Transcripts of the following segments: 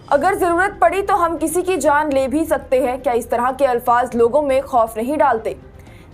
अगर जरूरत पड़ी तो हम किसी की जान ले भी सकते हैं। क्या इस तरह के अल्फाज लोगों में खौफ नहीं डालते?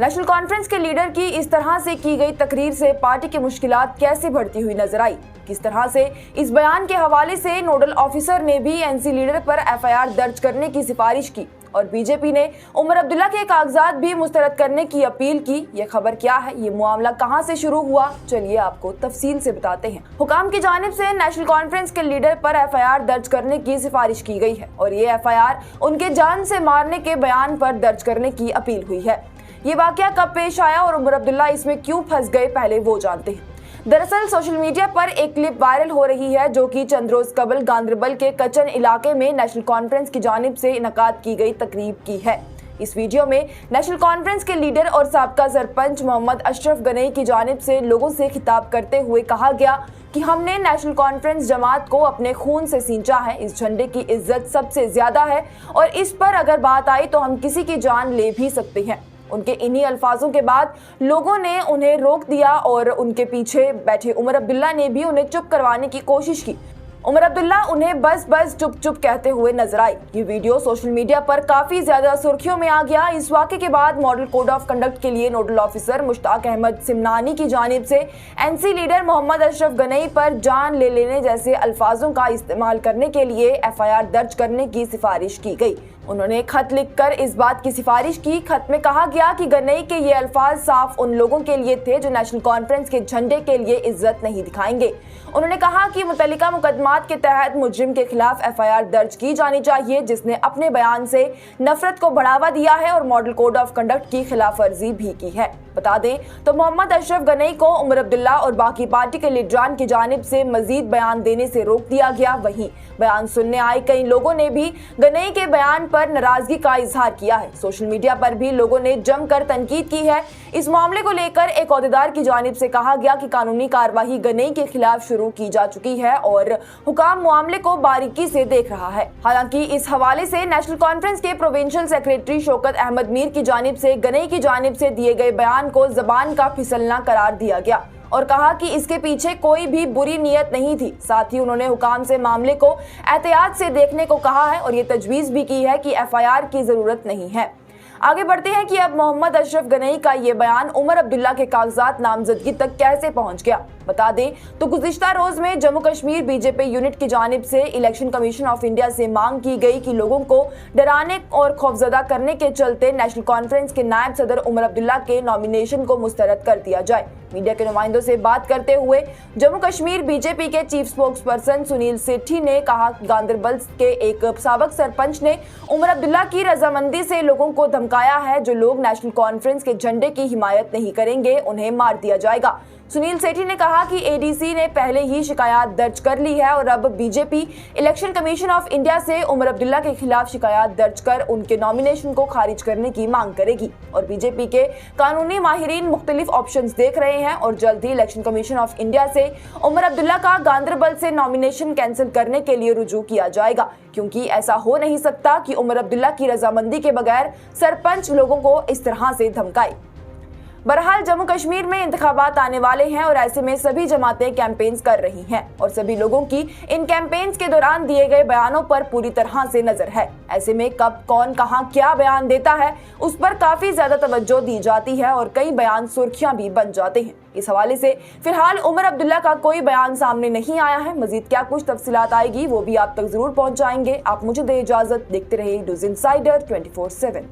नेशनल कॉन्फ्रेंस के लीडर की इस तरह से की गई तकरीर से पार्टी की मुश्किलात कैसे बढ़ती हुई नजर आई? किस तरह से इस बयान के हवाले से नोडल ऑफिसर ने भी एनसी लीडर पर एफआईआर दर्ज करने की सिफारिश की और बीजेपी ने उमर अब्दुल्ला के कागजात भी मुस्तरद करने की अपील की। ये खबर क्या है, ये मामला कहां से शुरू हुआ, चलिए आपको तफसील से बताते हैं। हुकाम की जानिब से नेशनल कॉन्फ्रेंस के लीडर पर एफआईआर दर्ज करने की सिफारिश की गई है और ये एफआईआर उनके जान से मारने के बयान पर दर्ज करने की अपील हुई है। ये वाकया कब पेश आया और उमर अब्दुल्ला इसमें क्यों फंस गए, पहले वो जानते हैं। दरअसल सोशल मीडिया पर एक क्लिप वायरल हो रही है जो कि चंद रोज कबल गांदरबल के कचन इलाके में नेशनल कॉन्फ्रेंस की जानिब से इनकाद की गई तकरीब की है। इस वीडियो में नेशनल कॉन्फ्रेंस के लीडर और साबका सरपंच मोहम्मद अशरफ गनई की जानिब से लोगों से खिताब करते हुए कहा गया कि हमने नेशनल कॉन्फ्रेंस जमात को अपने खून से सींचा है। इस झंडे की इज्जत सबसे ज्यादा है और इस पर अगर बात आई तो हम किसी की जान ले भी सकते हैं। उनके इन्हीं अल्फाजों के बाद लोगों ने उन्हें रोक दिया और उनके पीछे बैठे उमर अब्दुल्ला ने भी उन्हें चुप करवाने की कोशिश की। उमर अब्दुल्ला उन्हें बस बस चुप चुप कहते हुए नजर आए। ये वीडियो सोशल मीडिया पर काफी ज्यादा सुर्खियों में आ गया। इस वाक़े के बाद मॉडल कोड ऑफ कंडक्ट के लिए नोडल ऑफिसर मुश्ताक अहमद सिमनानी की जानिब से एनसी लीडर मोहम्मद अशरफ गनई पर जान ले लेने जैसे अल्फाजों का इस्तेमाल करने के लिए एफआईआर दर्ज करने की सिफारिश की गई। उन्होंने खत लिखकर इस बात की सिफारिश की। खत में कहा गया कि गनई के ये अल्फाज साफ उन लोगों के लिए थे जो नेशनल कॉन्फ्रेंस के झंडे के लिए इज्जत नहीं दिखाएंगे। उन्होंने कहा कि मुतल्लिका मुकदमात के तहत मुजरिम के खिलाफ एफआईआर दर्ज की जानी चाहिए जिसने अपने बयान से नफरत को बढ़ावा दिया है और मॉडल कोड ऑफ कंडक्ट की खिलाफ वर्जी भी की है। बता दें तो मोहम्मद अशरफ गनई को उमर अब्दुल्ला और बाकी पार्टी के लीडरान की जानिब से मजीद बयान देने से रोक दिया गया। वहीं बयान सुनने आए कई लोगों ने भी गनई के बयान पर नाराजगी का इजहार किया है। सोशल मीडिया पर भी लोगों ने जमकर तनकीद की है। इस मामले को लेकर एक ओहदेदार की जानिब से कहा गया कि कानूनी कार्रवाई गनई के खिलाफ शुरू की जा चुकी है और हुकाम मामले को बारीकी से देख रहा है। हालांकि इस हवाले से नेशनल कॉन्फ्रेंस के प्रोविंशियल सेक्रेटरी शौकत अहमद मीर की जानिब से गनई की जानिब से दिए गए बयान को जबान का फिसलना करार दिया गया और कहा कि इसके पीछे कोई भी बुरी नीयत नहीं थी। साथ ही उन्होंने हुकाम से मामले को एहतियात से देखने को कहा है और ये तजवीज़ भी की है कि एफआईआर की जरूरत नहीं है। आगे बढ़ते हैं कि अब मोहम्मद अशरफ गनई का ये बयान उमर अब्दुल्ला के कागजात नामजदगी तक कैसे पहुंच गया। बता दें तो गुज़िश्ता रोज में जम्मू कश्मीर बीजेपी यूनिट की जानिब से इलेक्शन कमीशन ऑफ इंडिया से मांग की गई कि लोगों को डराने और खौफजदा करने के चलते नेशनल कॉन्फ्रेंस के नायब सदर उमर अब्दुल्ला के नॉमिनेशन को मुस्तरद कर दिया जाए। मीडिया के नुमाइंदों से बात करते हुए जम्मू कश्मीर बीजेपी के चीफ स्पोक्स पर्सन सुनील सेठी ने कहा कि गांदरबल के एक साबक सरपंच ने उमर अब्दुल्ला की रजामंदी से लोगों को धमकाया है। जो लोग नेशनल कॉन्फ्रेंस के झंडे की हिमायत नहीं करेंगे उन्हें मार दिया जाएगा। सुनील सेठी ने कहा कि एडीसी ने पहले ही शिकायत दर्ज कर ली है और अब BJP election commission of India से उमर अब्दुल्ला के खिलाफ शिकायत दर्ज कर उनके नॉमिनेशन को खारिज करने की मांग करेगी और बीजेपी के कानूनी माहिरीन मुख्तलिफ ऑप्शंस देख रहे हैं और जल्द ही इलेक्शन कमीशन ऑफ इंडिया से उमर अब्दुल्ला का गांदरबल से नॉमिनेशन कैंसिल करने के लिए रुजू किया जाएगा, क्योंकि ऐसा हो नहीं सकता कि उमर अब्दुल्ला की रजामंदी के बगैर सरपंच लोगों को इस तरह से धमकाए। बहरहाल जम्मू कश्मीर में इंतखाबात आने वाले हैं और ऐसे में सभी जमातें कैंपेन्स कर रही हैं और सभी लोगों की इन कैंपेन्स के दौरान दिए गए बयानों पर पूरी तरह से नजर है। ऐसे में कब कौन कहां क्या बयान देता है उस पर काफी ज्यादा तवज्जो दी जाती है और कई बयान सुर्खियां भी बन जाते हैं। इस हवाले से फिलहाल उमर अब्दुल्ला का कोई बयान सामने नहीं आया है। मजीद क्या कुछ तफसीलात आएगी वो भी आप तक जरूर पहुंचाएंगे। आप मुझे दे इजाजत, देखते रहिए न्यूज़ इनसाइडर 24/7।